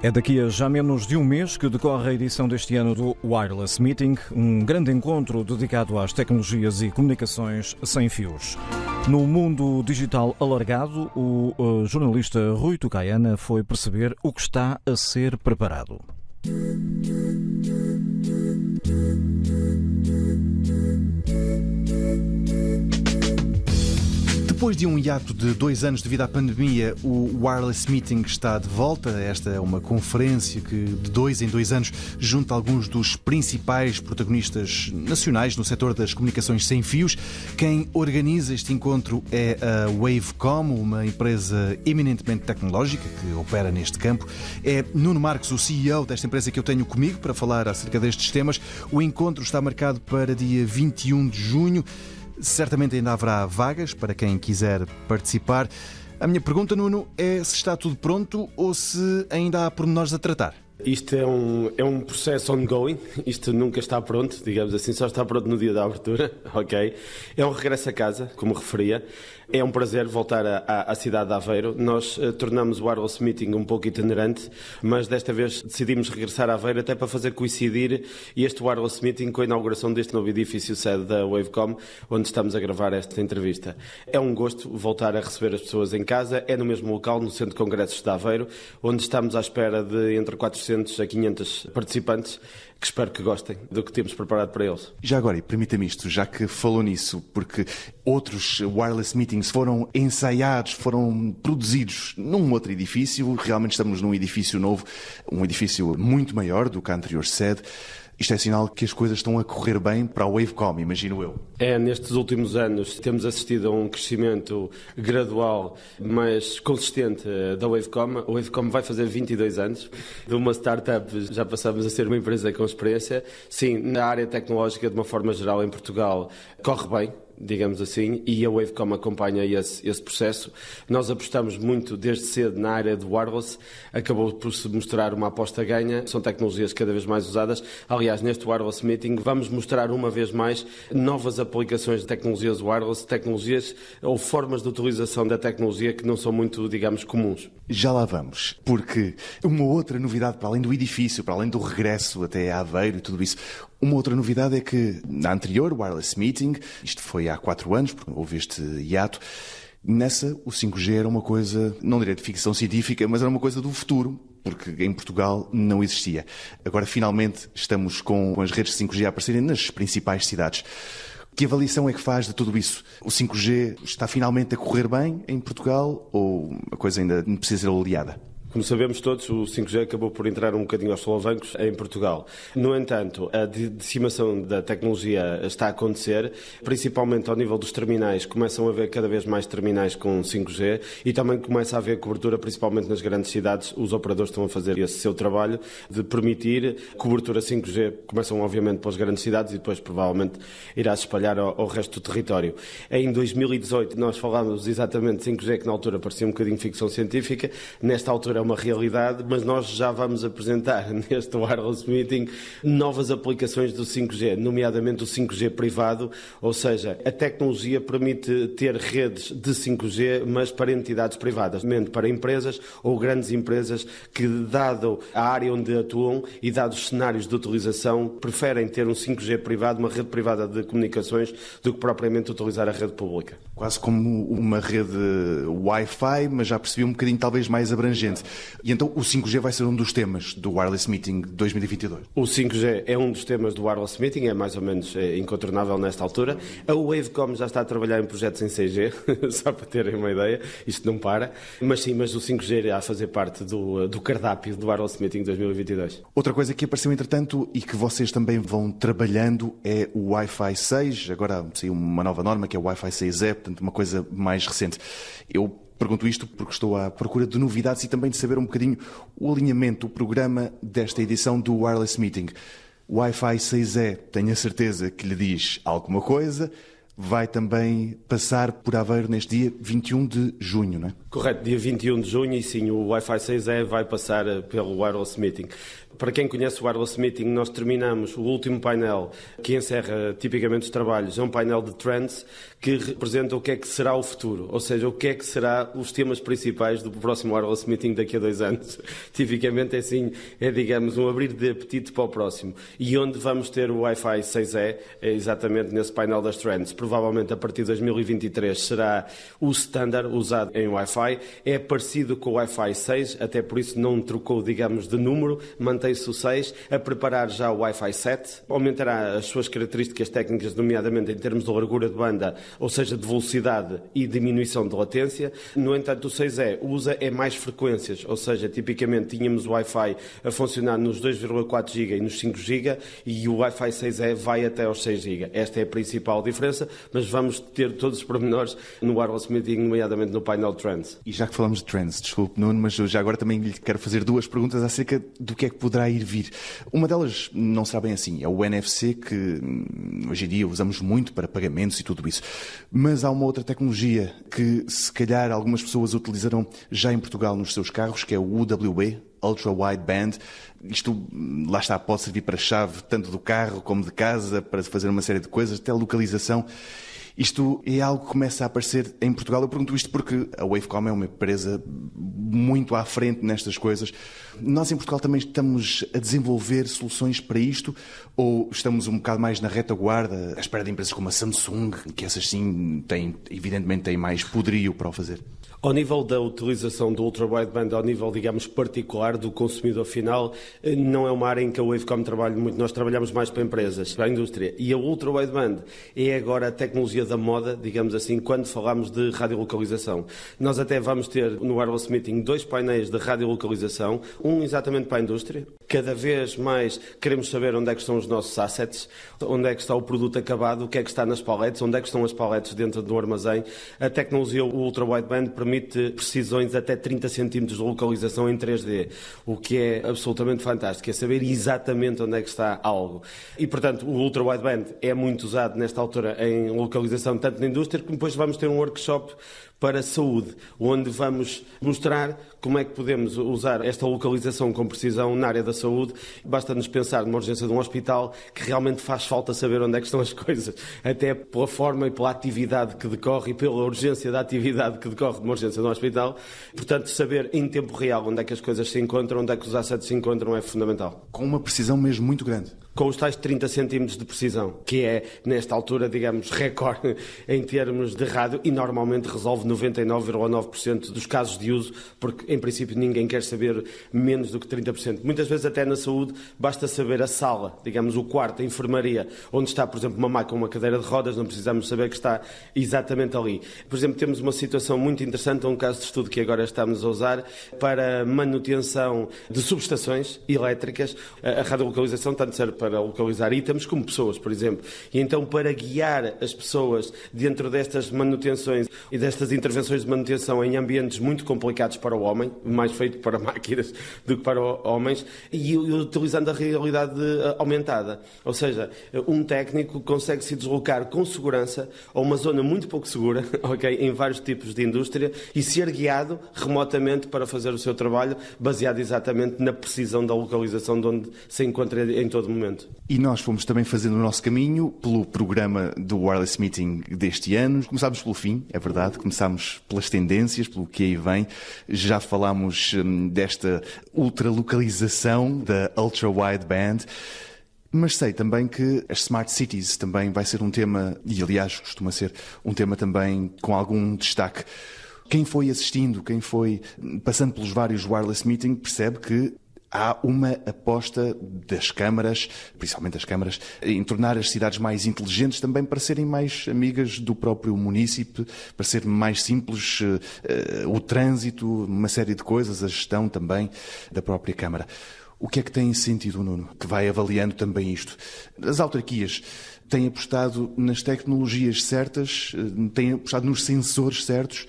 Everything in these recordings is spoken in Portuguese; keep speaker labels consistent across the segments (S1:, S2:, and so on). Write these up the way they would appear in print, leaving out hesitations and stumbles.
S1: É daqui a já menos de um mês que decorre a edição deste ano do Wireless Meeting, um grande encontro dedicado às tecnologias e comunicações sem fios. No mundo digital alargado, o jornalista Rui Tucaiana foi perceber o que está a ser preparado.
S2: Depois de um hiato de 2 anos devido à pandemia, o Wireless Meeting está de volta. Esta é uma conferência que, de 2 em 2 anos, junta alguns dos principais protagonistas nacionais no setor das comunicações sem fios. Quem organiza este encontro é a Wavecom, uma empresa eminentemente tecnológica que opera neste campo. É Nuno Marques, o CEO desta empresa, que eu tenho comigo para falar acerca destes temas. O encontro está marcado para dia 21 de junho. Certamente ainda haverá vagas para quem quiser participar. A minha pergunta, Nuno, é se está tudo pronto ou se ainda há pormenores a tratar.
S3: Isto é um processo ongoing, isto nunca está pronto, digamos assim, só está pronto no dia da abertura, ok? É um regresso a casa, como referia. É um prazer voltar à cidade de Aveiro. Nós tornamos o Wireless Meeting um pouco itinerante, mas desta vez decidimos regressar a Aveiro até para fazer coincidir este Wireless Meeting com a inauguração deste novo edifício sede da Wavecom, onde estamos a gravar esta entrevista. É um gosto voltar a receber as pessoas em casa, é no mesmo local, no Centro de Congressos de Aveiro, onde estamos à espera de entre 400 a 500 participantes, que espero que gostem do que temos preparado para eles.
S2: Já agora, e permita-me isto, já que falou nisso, porque outros wireless meetings foram ensaiados, foram produzidos num outro edifício, realmente estamos num edifício novo, um edifício muito maior do que a anterior sede. Isto é sinal que as coisas estão a correr bem para a Wavecom, imagino eu.
S3: Nestes últimos anos temos assistido a um crescimento gradual, mas consistente da Wavecom. A Wavecom vai fazer 22 anos. De uma startup já passamos a ser uma empresa com experiência. Sim, na área tecnológica, de uma forma geral, em Portugal, corre bem, digamos assim, e a Wavecom acompanha esse processo. Nós apostamos muito desde cedo na área do wireless, acabou por se mostrar uma aposta ganha, são tecnologias cada vez mais usadas. Aliás, neste Wireless Meeting vamos mostrar uma vez mais novas aplicações de tecnologias wireless, tecnologias ou formas de utilização da tecnologia que não são muito, digamos, comuns.
S2: Já lá vamos, porque uma outra novidade, para além do edifício, para além do regresso até a Aveiro e tudo isso, uma outra novidade é que na anterior Wireless Meeting, isto foi há 4 anos, porque houve este hiato, nessa o 5G era uma coisa, não direi de ficção científica, mas era uma coisa do futuro, porque em Portugal não existia. Agora finalmente estamos com as redes de 5G a aparecerem nas principais cidades. Que avaliação é que faz de tudo isso? O 5G está finalmente a correr bem em Portugal ou a coisa ainda precisa ser oleada?
S3: Como sabemos todos, o 5G acabou por entrar um bocadinho aos solavancos em Portugal. No entanto, a dissimação da tecnologia está a acontecer, principalmente ao nível dos terminais. Começam a haver cada vez mais terminais com 5G e também começa a haver cobertura, principalmente nas grandes cidades. Os operadores estão a fazer esse seu trabalho de permitir cobertura 5G. Começam, obviamente, pelas grandes cidades e depois, provavelmente, irá se espalhar ao resto do território. Em 2018, nós falámos exatamente de 5G, que na altura parecia um bocadinho ficção científica. Nesta altura, uma realidade, mas nós já vamos apresentar neste Wireless Meeting novas aplicações do 5G, nomeadamente o 5G privado, ou seja, a tecnologia permite ter redes de 5G, mas para entidades privadas, para empresas ou grandes empresas que, dado a área onde atuam e dados os cenários de utilização, preferem ter um 5G privado, uma rede privada de comunicações, do que propriamente utilizar a rede pública.
S2: Quase como uma rede Wi-Fi, mas já percebi um bocadinho talvez mais abrangente. E então o 5G vai ser um dos temas do Wireless Meeting 2022?
S3: O 5G é um dos temas do Wireless Meeting, é mais ou menos incontornável nesta altura. A Wavecom já está a trabalhar em projetos em 6G, só para terem uma ideia, isto não para. Mas sim, mas o 5G irá fazer parte do cardápio do Wireless Meeting 2022.
S2: Outra coisa que apareceu entretanto e que vocês também vão trabalhando é o Wi-Fi 6. Agora saiu uma nova norma que é o Wi-Fi 6E, portanto uma coisa mais recente. Eu pergunto isto porque estou à procura de novidades e também de saber um bocadinho o alinhamento, o programa desta edição do Wireless Meeting. O Wi-Fi 6E, tenho a certeza que lhe diz alguma coisa. Vai também passar por Aveiro neste dia 21 de junho, não é?
S3: Correto, dia 21 de junho, e sim, o Wi-Fi 6E vai passar pelo Wireless Meeting. Para quem conhece o Wireless Meeting, nós terminamos o último painel que encerra tipicamente os trabalhos. É um painel de trends que representa o que é que será o futuro, ou seja, o que é que será os temas principais do próximo Wireless Meeting daqui a 2 anos. Tipicamente digamos, um abrir de apetite para o próximo. E onde vamos ter o Wi-Fi 6E é exatamente nesse painel das trends. Provavelmente a partir de 2023 será o standard usado em Wi-Fi. É parecido com o Wi-Fi 6, até por isso não trocou, digamos, de número, mantém-se o 6, a preparar já o Wi-Fi 7, aumentará as suas características técnicas, nomeadamente em termos de largura de banda, ou seja, de velocidade e diminuição de latência. No entanto, o 6E usa mais frequências, ou seja, tipicamente tínhamos o Wi-Fi a funcionar nos 2,4 GB e nos 5 GB e o Wi-Fi 6E vai até aos 6 GB. Esta é a principal diferença, mas vamos ter todos os pormenores no Wireless Meeting, nomeadamente no painel Trends.
S2: E já que falamos de Trends, desculpe, Nuno, mas eu já agora também lhe quero fazer 2 perguntas acerca do que é que poderá ir vir. Uma delas não será bem assim, é o NFC, que hoje em dia usamos muito para pagamentos e tudo isso. Mas há uma outra tecnologia que se calhar algumas pessoas utilizarão já em Portugal nos seus carros, que é o UWB, Ultra Wideband. Isto, lá está, pode servir para chave tanto do carro como de casa, para fazer uma série de coisas, até localização. Isto é algo que começa a aparecer em Portugal. Eu pergunto isto porque a Wavecom é uma empresa muito à frente nestas coisas. Nós em Portugal também estamos a desenvolver soluções para isto ou estamos um bocado mais na retaguarda, à espera de empresas como a Samsung, que essas sim evidentemente têm mais poderio para o fazer?
S3: Ao nível da utilização do ultra-wideband, ao nível, digamos, particular do consumidor final, não é uma área em que a Wavecom trabalha muito. Nós trabalhamos mais para empresas, para a indústria. E a ultra-wideband é agora a tecnologia da moda, digamos assim, quando falamos de radiolocalização. Nós até vamos ter no Wireless Meeting 2 painéis de radiolocalização, um exatamente para a indústria. Cada vez mais queremos saber onde é que estão os nossos assets, onde é que está o produto acabado, o que é que está nas paletes, onde é que estão as paletes dentro do armazém. A tecnologia ultra-wideband permite precisões até 30 cm de localização em 3D, o que é absolutamente fantástico, é saber exatamente onde é que está algo. E, portanto, o ultra-wideband é muito usado nesta altura em localização, tanto na indústria, como depois vamos ter um workshop para a saúde, onde vamos mostrar como é que podemos usar esta localização com precisão na área da saúde. Basta-nos pensar numa urgência de um hospital que realmente faz falta saber onde é que estão as coisas, até pela forma e pela atividade que decorre e pela urgência da atividade que decorre de uma urgência de um hospital. Portanto, saber em tempo real onde é que as coisas se encontram, onde é que os assets se encontram é fundamental.
S2: Com uma precisão mesmo muito grande.
S3: Com os tais 30 centímetros de precisão, que é, nesta altura, digamos, recorde em termos de rádio e normalmente resolve 99,9% dos casos de uso, porque, em princípio, ninguém quer saber menos do que 30%. Muitas vezes, até na saúde, basta saber a sala, digamos, o quarto, a enfermaria, onde está, por exemplo, uma maca ou uma cadeira de rodas, não precisamos saber que está exatamente ali. Por exemplo, temos uma situação muito interessante, um caso de estudo que agora estamos a usar para manutenção de subestações elétricas. A radiolocalização tanto serve para localizar itens como pessoas, por exemplo. E então, para guiar as pessoas dentro destas manutenções e destas intervenções de manutenção em ambientes muito complicados para o homem, mais feito para máquinas do que para homens, e utilizando a realidade aumentada. Ou seja, um técnico consegue se deslocar com segurança a uma zona muito pouco segura, okay, em vários tipos de indústria, e ser guiado remotamente para fazer o seu trabalho, baseado exatamente na precisão da localização de onde se encontra em todo momento.
S2: E nós fomos também fazendo o nosso caminho pelo programa do Wireless Meeting deste ano. Começámos pelo fim, é verdade, começámos pelas tendências, pelo que aí vem. Já falámos desta ultralocalização da Ultra Wideband. Mas sei também que as Smart Cities também vai ser um tema, e aliás costuma ser um tema também com algum destaque. Quem foi assistindo, quem foi passando pelos vários Wireless Meeting, percebe que há uma aposta das câmaras, principalmente as câmaras, em tornar as cidades mais inteligentes também para serem mais amigas do próprio munícipe, para ser mais simples o trânsito, uma série de coisas, a gestão também da própria Câmara. O que é que tem sentido, Nuno, que vai avaliando também isto? As autarquias têm apostado nas tecnologias certas, têm apostado nos sensores certos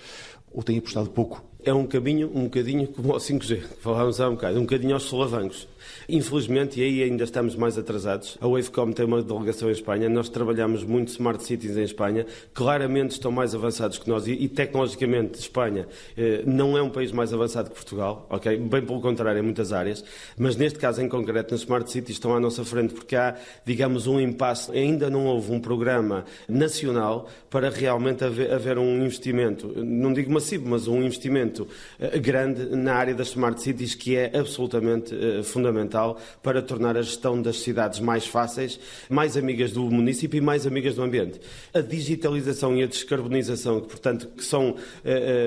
S2: ou têm apostado pouco?
S3: é um bocadinho como ao 5G, falámos há um bocadinho aos solavancos. Infelizmente, e aí ainda estamos mais atrasados, a Wavecom tem uma delegação em Espanha, nós trabalhamos muito Smart Cities em Espanha, claramente estão mais avançados que nós e tecnologicamente Espanha não é um país mais avançado que Portugal, ok? Bem pelo contrário em muitas áreas, mas neste caso em concreto nas Smart Cities estão à nossa frente porque há, digamos, um impasse, ainda não houve um programa nacional para realmente haver um investimento, não digo massivo, mas um investimento grande na área das Smart Cities que é absolutamente fundamental para tornar a gestão das cidades mais fáceis, mais amigas do município e mais amigas do ambiente. A digitalização e a descarbonização, portanto, que são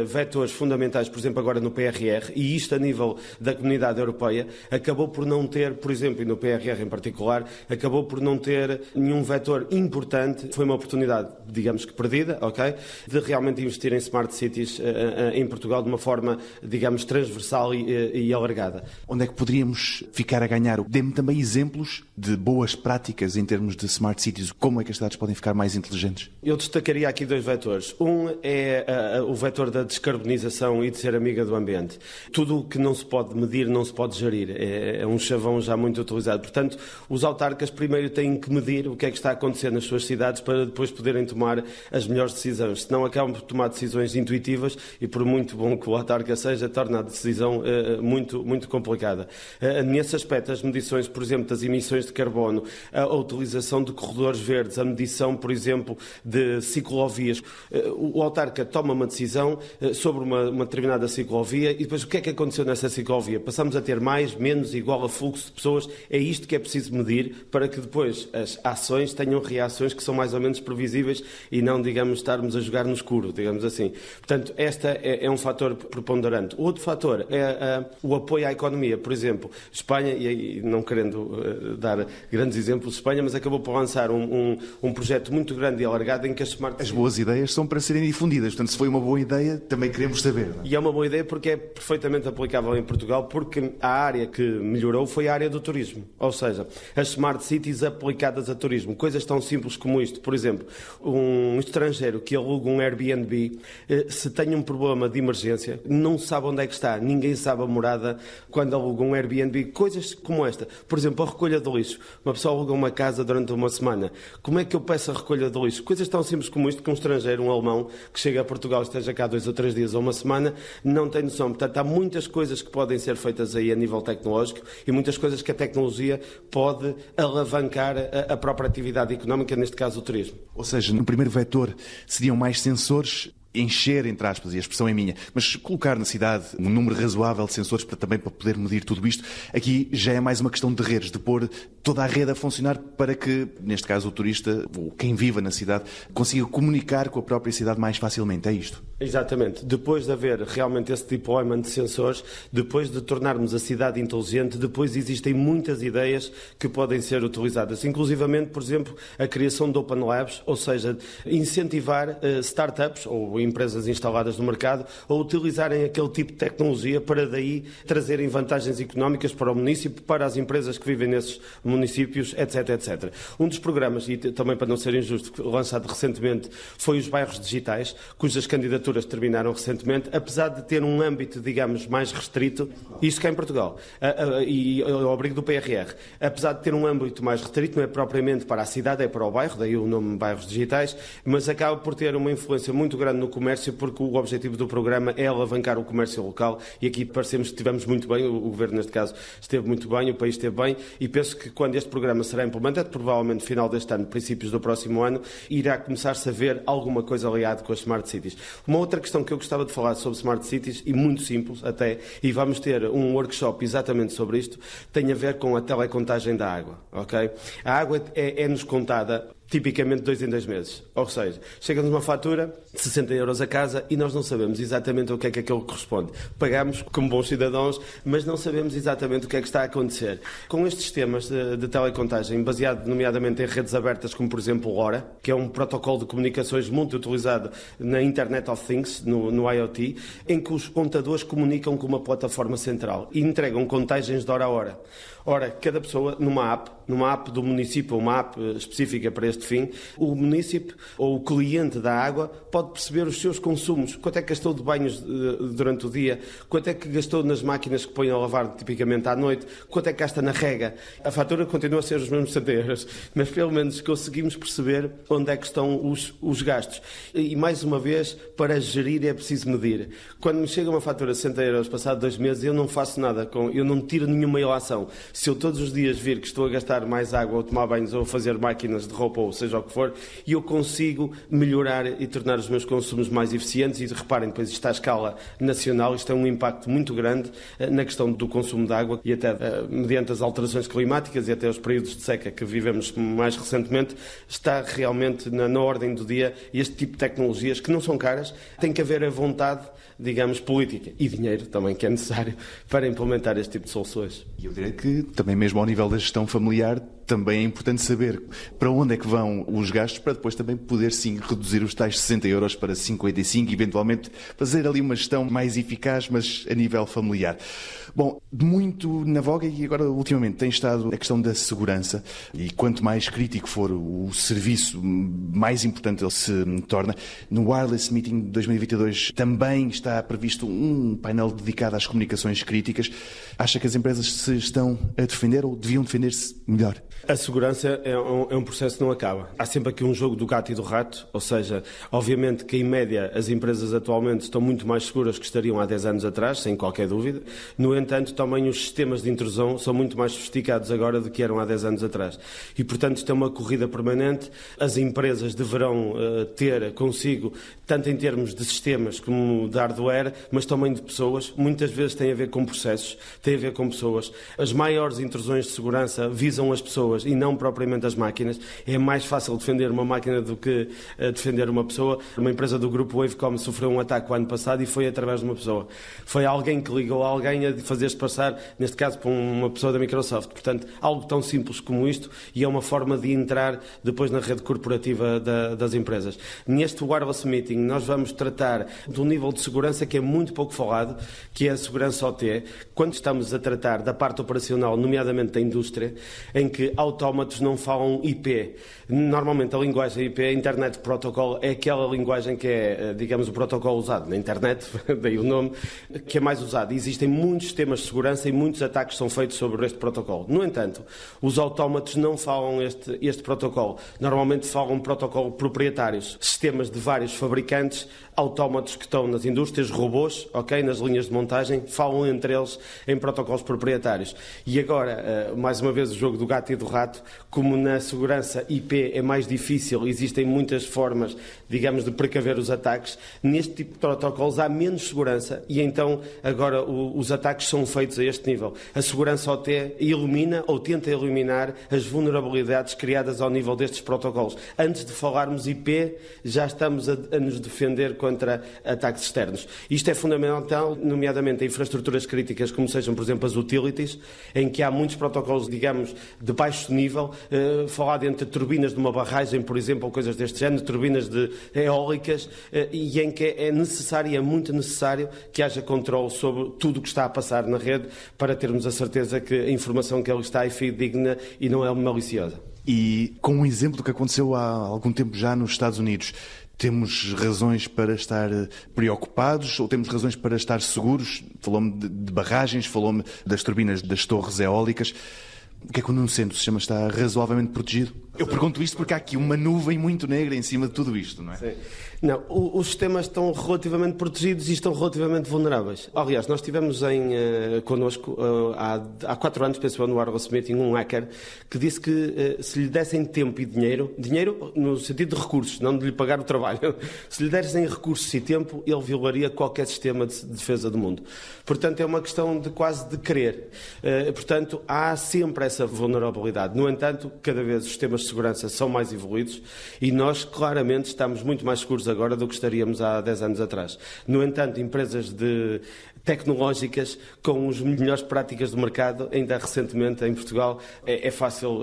S3: vetores fundamentais, por exemplo, agora no PRR, e isto a nível da comunidade europeia, acabou por não ter, por exemplo, e no PRR em particular, acabou por não ter nenhum vetor importante. Foi uma oportunidade, digamos que perdida, ok, de realmente investir em Smart Cities em Portugal de uma forma, digamos, transversal e alargada.
S2: Onde é que poderíamos ficar a ganhar? Dê-me também exemplos de boas práticas em termos de Smart Cities. Como é que as cidades podem ficar mais inteligentes?
S3: Eu destacaria aqui 2 vetores. Um é o vetor da descarbonização e de ser amiga do ambiente. Tudo o que não se pode medir não se pode gerir. É um chavão já muito utilizado. Portanto, os autarcas primeiro têm que medir o que é que está a acontecer nas suas cidades para depois poderem tomar as melhores decisões. Senão acabam por tomar decisões intuitivas e, por muito bom que o autarca seja, torna a decisão muito, muito complicada. Nesse aspecto, as medições, por exemplo, das emissões de carbono, a utilização de corredores verdes, a medição, por exemplo, de ciclovias. O autarca toma uma decisão sobre uma determinada ciclovia e depois o que é que aconteceu nessa ciclovia? Passamos a ter mais, menos, igual a fluxo de pessoas. É isto que é preciso medir para que depois as ações tenham reações que são mais ou menos previsíveis e não, digamos, estarmos a jogar no escuro, digamos assim. Portanto, esta é um fator preponderante. O outro fator é o apoio à economia. Por exemplo, Espanha, e não querendo dar grandes exemplos de Espanha, mas acabou por lançar um projeto muito grande e alargado em que as
S2: boas ideias são para serem difundidas. Portanto, se foi uma boa ideia, também queremos saber. Não é?
S3: E é uma boa ideia porque é perfeitamente aplicável em Portugal, porque a área que melhorou foi a área do turismo. Ou seja, as Smart Cities aplicadas a turismo. Coisas tão simples como isto. Por exemplo, um estrangeiro que aluga um Airbnb, se tem um problema de emergência, não sabe onde é que está. Ninguém sabe a morada quando aluga um Airbnb. Coisas como esta. Por exemplo, a recolha de lixo. Uma pessoa aluga uma casa durante uma semana. Como é que eu peço a recolha de lixo? Coisas tão simples como isto que um estrangeiro, um alemão, que chega a Portugal, esteja cá 2 ou 3 dias ou uma semana, não tem noção. Portanto, há muitas coisas que podem ser feitas aí a nível tecnológico e muitas coisas que a tecnologia pode alavancar a própria atividade económica, neste caso o turismo.
S2: Ou seja, no primeiro vetor seriam mais sensores, encher, entre aspas, e a expressão é minha, mas colocar na cidade um número razoável de sensores para poder medir tudo isto. Aqui já é mais uma questão de redes, de pôr toda a rede a funcionar para que, neste caso, o turista, ou quem viva na cidade, consiga comunicar com a própria cidade mais facilmente. É isto?
S3: Exatamente. Depois de haver realmente esse deployment de sensores, depois de tornarmos a cidade inteligente, depois existem muitas ideias que podem ser utilizadas. Inclusivamente, por exemplo, a criação de Open Labs, ou seja, incentivar startups ou empresas instaladas no mercado a utilizarem aquele tipo de tecnologia para daí trazerem vantagens económicas para o município, para as empresas que vivem nesses municípios, etc, etc. Um dos programas, e também para não ser injusto, lançado recentemente, foi os bairros digitais, cujas candidaturas terminaram recentemente, apesar de ter um âmbito, digamos, mais restrito, isto cá em Portugal, e ao abrigo do PRR, apesar de ter um âmbito mais restrito, não é propriamente para a cidade, é para o bairro, daí o nome bairros digitais, mas acaba por ter uma influência muito grande no comércio, porque o objetivo do programa é alavancar o comércio local e aqui parecemos que estivemos muito bem, o Governo neste caso esteve muito bem, o país esteve bem e penso que quando este programa será implementado, provavelmente no final deste ano, princípios do próximo ano, irá começar-se a ver alguma coisa aliada com as Smart Cities. Uma outra questão que eu gostava de falar sobre Smart Cities, e muito simples até, e vamos ter um workshop exatamente sobre isto, tem a ver com a telecontagem da água, ok? A água é-nos contada tipicamente 2 em 2 meses. Ou seja, chega-nos uma fatura de 60 euros a casa e nós não sabemos exatamente o que é que aquilo corresponde. Pagamos como bons cidadãos, mas não sabemos exatamente o que é que está a acontecer. Com estes sistemas de telecontagem, baseado nomeadamente em redes abertas, como por exemplo o LoRa, que é um protocolo de comunicações muito utilizado na Internet of Things, no IoT, em que os contadores comunicam com uma plataforma central e entregam contagens de hora a hora. Ora, cada pessoa, numa app do município, uma app específica para este neste fim, o munícipe ou o cliente da água pode perceber os seus consumos. Quanto é que gastou de banhos durante o dia? Quanto é que gastou nas máquinas que põe a lavar tipicamente à noite? Quanto é que gasta na rega? A fatura continua a ser os mesmos 60 euros, mas pelo menos conseguimos perceber onde é que estão os gastos. E mais uma vez, para gerir é preciso medir. Quando me chega uma fatura de 60 euros passado 2 meses, eu não faço nada, eu não tiro nenhuma ilação. Se eu todos os dias vir que estou a gastar mais água, ou tomar banhos, ou a fazer máquinas de roupa, ou seja o que for, eu consigo melhorar e tornar os meus consumos mais eficientes. E reparem, depois isto à escala nacional, isto tem um impacto muito grande na questão do consumo de água e até mediante as alterações climáticas e até os períodos de seca que vivemos mais recentemente, está realmente na ordem do dia este tipo de tecnologias que não são caras, tem que haver a vontade, digamos, política e dinheiro também que é necessário para implementar este tipo de soluções.
S2: E eu diria que também mesmo ao nível da gestão familiar também é importante saber para onde é que vão os gastos para depois também poder sim reduzir os tais 60 euros para 55 e eventualmente fazer ali uma gestão mais eficaz, mas a nível familiar. Bom, muito na voga e agora ultimamente tem estado a questão da segurança e quanto mais crítico for o serviço, mais importante ele se torna. No Wireless Meeting 2022 também está previsto um painel dedicado às comunicações críticas. Acha que as empresas se estão a defender ou deviam defender-se melhor?
S3: A segurança é um processo que não acaba. Há sempre aqui um jogo do gato e do rato, ou seja, obviamente que em média as empresas atualmente estão muito mais seguras que estariam há 10 anos atrás, sem qualquer dúvida. No entanto, também os sistemas de intrusão são muito mais sofisticados agora do que eram há 10 anos atrás. E, portanto, isto é uma corrida permanente. As empresas deverão ter consigo, tanto em termos de sistemas como de hardware, mas também de pessoas. Muitas vezes tem a ver com processos, tem a ver com pessoas. As maiores intrusões de segurança visam as pessoas e não propriamente as máquinas. É mais fácil defender uma máquina do que defender uma pessoa. Uma empresa do grupo Wavecom sofreu um ataque o ano passado e foi através de uma pessoa. Foi alguém que ligou a alguém a fazer-se passar, neste caso, por uma pessoa da Microsoft. Portanto, algo tão simples como isto e é uma forma de entrar depois na rede corporativa das empresas. Neste Wireless Meeting nós vamos tratar de um nível de segurança que é muito pouco falado, que é a segurança OT, quando estamos a tratar da parte operacional, nomeadamente da indústria, em que autómatos não falam IP. Normalmente a linguagem IP, a Internet Protocol, é aquela linguagem que é, digamos, o protocolo usado na internet, daí o nome, que é mais usado. Existem muitos sistemas de segurança e muitos ataques são feitos sobre este protocolo. No entanto, os autómatos não falam este protocolo. Normalmente falam protocolo proprietários, sistemas de vários fabricantes, autómatos que estão nas indústrias, robôs, ok, nas linhas de montagem, falam entre eles em protocolos proprietários. E agora, mais uma vez, o jogo do gato e do rato, como na segurança IP é mais difícil, existem muitas formas, digamos, de precaver os ataques, neste tipo de protocolos há menos segurança e então agora os ataques são feitos a este nível. A segurança OT elimina ou tenta eliminar as vulnerabilidades criadas ao nível destes protocolos. Antes de falarmos IP, já estamos a nos defender contra ataques externos. Isto é fundamental, nomeadamente em infraestruturas críticas, como sejam, por exemplo, as utilities, em que há muitos protocolos, digamos, de baixo nível, falar entre turbinas de uma barragem, por exemplo, ou coisas deste género, turbinas de eólicas, e em que é necessário, é muito necessário que haja controle sobre tudo o que está a passar na rede para termos a certeza que a informação que ali está é fidedigna e não é maliciosa.
S2: E com um exemplo do que aconteceu há algum tempo já nos Estados Unidos, temos razões para estar preocupados ou temos razões para estar seguros? Falou-me de barragens, falou-me das turbinas das torres eólicas. O que é que o Nuno Centro se chama? Está razoavelmente protegido? Eu pergunto isto porque há aqui uma nuvem muito negra em cima de tudo isto, não é?
S3: Sim. Não, os sistemas estão relativamente protegidos e estão relativamente vulneráveis. Aliás, nós tivemos connosco há 4 anos, penso eu, no Wireless Meeting, um hacker que disse que se lhe dessem tempo e dinheiro no sentido de recursos, não de lhe pagar o trabalho, se lhe dessem recursos e tempo, ele violaria qualquer sistema de defesa do mundo. Portanto, é uma questão de quase de querer. Portanto, há sempre essa vulnerabilidade. No entanto, cada vez os sistemas de segurança são mais evoluídos e nós claramente estamos muito mais seguros agora do que estaríamos há 10 anos atrás. No entanto, empresas tecnológicas com as melhores práticas do mercado, ainda recentemente em Portugal, é fácil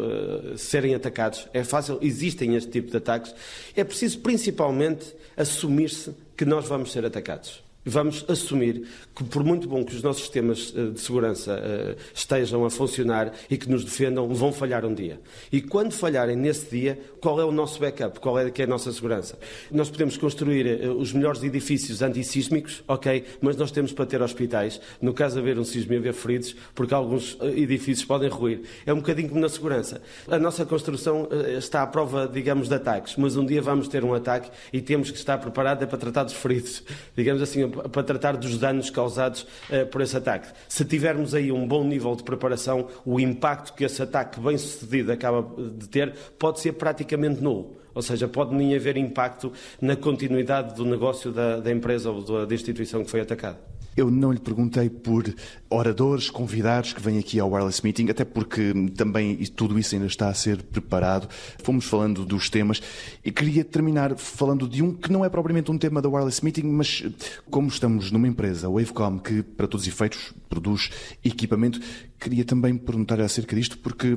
S3: serem atacados. É fácil, existem este tipo de ataques. É preciso principalmente assumir-se que nós vamos ser atacados. Vamos assumir que, por muito bom que os nossos sistemas de segurança estejam a funcionar e que nos defendam, vão falhar um dia. E quando falharem nesse dia, qual é o nosso backup? Qual é que é a nossa segurança? Nós podemos construir os melhores edifícios antissísmicos, ok, mas nós temos para ter hospitais, no caso de haver um sismo e haver feridos, porque alguns edifícios podem ruir. É um bocadinho como na segurança. A nossa construção está à prova, digamos, de ataques, mas um dia vamos ter um ataque e temos que estar preparados para tratar dos feridos, digamos assim, para tratar dos danos causados por esse ataque. Se tivermos aí um bom nível de preparação, o impacto que esse ataque bem-sucedido acaba de ter pode ser praticamente nulo. Ou seja, pode nem haver impacto na continuidade do negócio da empresa ou da instituição que foi atacada.
S2: Eu não lhe perguntei por oradores, convidados que vêm aqui ao Wireless Meeting, até porque também tudo isso ainda está a ser preparado. Fomos falando dos temas e queria terminar falando de um que não é propriamente um tema da Wireless Meeting, mas como estamos numa empresa, a Wavecom, que para todos os efeitos produz equipamento, queria também perguntar acerca disto porque,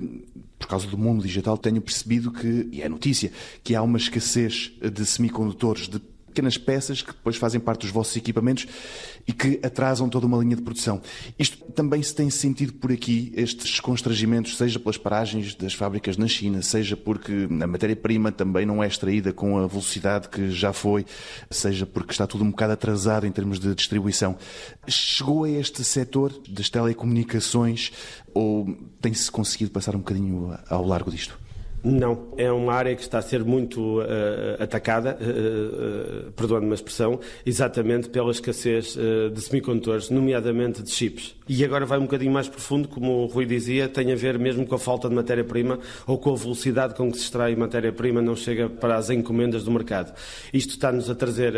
S2: por causa do mundo digital, tenho percebido que, e é notícia, que há uma escassez de semicondutores, de pequenas peças que depois fazem parte dos vossos equipamentos e que atrasam toda uma linha de produção. Isto também se tem sentido por aqui, estes constrangimentos, seja pelas paragens das fábricas na China, seja porque a matéria-prima também não é extraída com a velocidade que já foi, seja porque está tudo um bocado atrasado em termos de distribuição. Chegou a este setor das telecomunicações ou tem-se conseguido passar um bocadinho ao largo disto?
S3: Não, é uma área que está a ser muito atacada, perdoando-me a expressão, exatamente pela escassez de semicondutores, nomeadamente de chips. E agora vai um bocadinho mais profundo, como o Rui dizia, tem a ver mesmo com a falta de matéria-prima ou com a velocidade com que se extrai matéria-prima não chega para as encomendas do mercado. Isto está-nos a trazer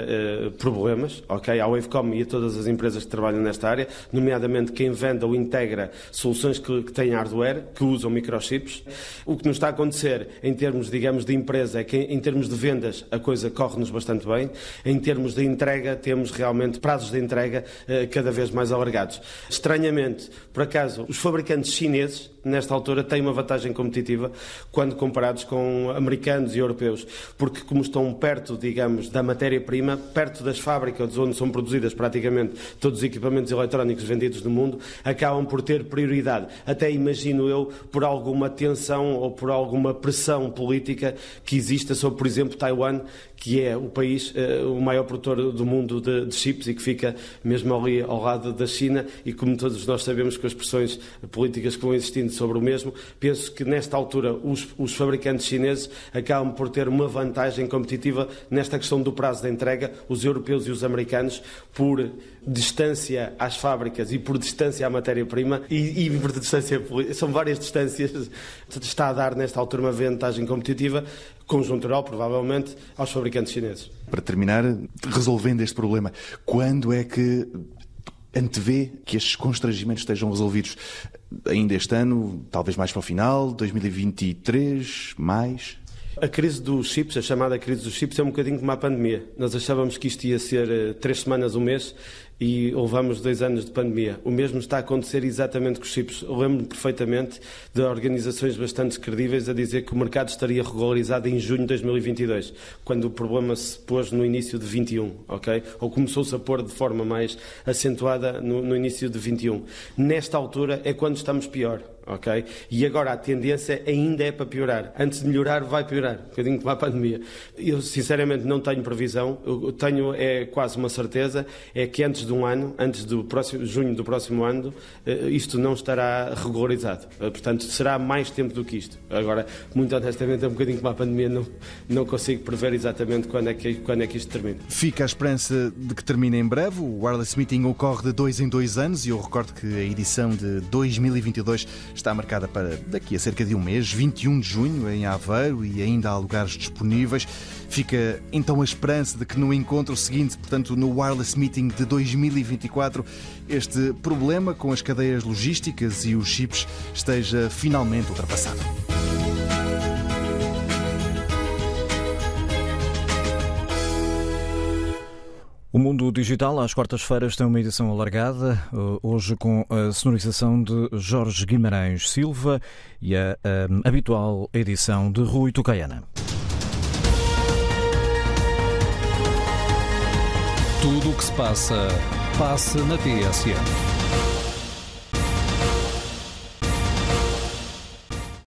S3: problemas, ok, à Wavecom e a todas as empresas que trabalham nesta área, nomeadamente quem vende ou integra soluções que têm hardware, que usam microchips. O que nos está a acontecer em termos, digamos, de empresa, é que em termos de vendas a coisa corre-nos bastante bem. Em termos de entrega, temos realmente prazos de entrega cada vez mais alargados. Estranhamente, por acaso, os fabricantes chineses, nesta altura, têm uma vantagem competitiva quando comparados com americanos e europeus, porque como estão perto, digamos, da matéria-prima, perto das fábricas onde são produzidas praticamente todos os equipamentos eletrónicos vendidos no mundo, acabam por ter prioridade. Até imagino eu, por alguma tensão ou por alguma pressão política que exista sobre, por exemplo, Taiwan, que é o país, o maior produtor do mundo de chips e que fica mesmo ali ao lado da China e como todos nós sabemos com as pressões políticas que vão existindo sobre o mesmo, penso que nesta altura os fabricantes chineses acabam por ter uma vantagem competitiva nesta questão do prazo de entrega, os europeus e os americanos, por distância às fábricas e por distância à matéria-prima e por distância, são várias distâncias, está a dar nesta altura uma vantagem competitiva conjuntural, provavelmente, aos fabricantes chineses.
S2: Para terminar, resolvendo este problema, quando é que antevê que estes constrangimentos estejam resolvidos? Ainda este ano, talvez mais para o final, 2023, mais?
S3: A crise dos chips, a chamada crise dos chips, é um bocadinho como a pandemia. Nós achávamos que isto ia ser 3 semanas, um mês, e levamos 2 anos de pandemia. O mesmo está a acontecer exatamente com os chips. Eu lembro-me perfeitamente de organizações bastante credíveis a dizer que o mercado estaria regularizado em junho de 2022, quando o problema se pôs no início de 21, ok? Ou começou-se a pôr de forma mais acentuada no início de 21. Nesta altura é quando estamos pior. Okay? E agora a tendência ainda é para piorar. Antes de melhorar, vai piorar. Um bocadinho como a pandemia. Eu, sinceramente, não tenho previsão. Eu tenho quase uma certeza, é que antes de um ano, antes do junho do próximo ano, isto não estará regularizado. Portanto, será mais tempo do que isto. Agora, muito honestamente, é um bocadinho como a pandemia, não consigo prever exatamente quando é que isto termina.
S2: Fica a esperança de que termine em breve. O Wireless Meeting ocorre de 2 em 2 anos e eu recordo que a edição de 2022 está marcada para daqui a cerca de um mês, 21 de junho, em Aveiro, e ainda há lugares disponíveis. Fica então a esperança de que no encontro seguinte, portanto no Wireless Meeting de 2024, este problema com as cadeias logísticas e os chips esteja finalmente ultrapassado.
S1: O Mundo Digital, às quartas-feiras, tem uma edição alargada, hoje com a sonorização de Jorge Guimarães Silva e a habitual edição de Rui Tucaiana.
S4: Tudo o que se passa, passa na TSF.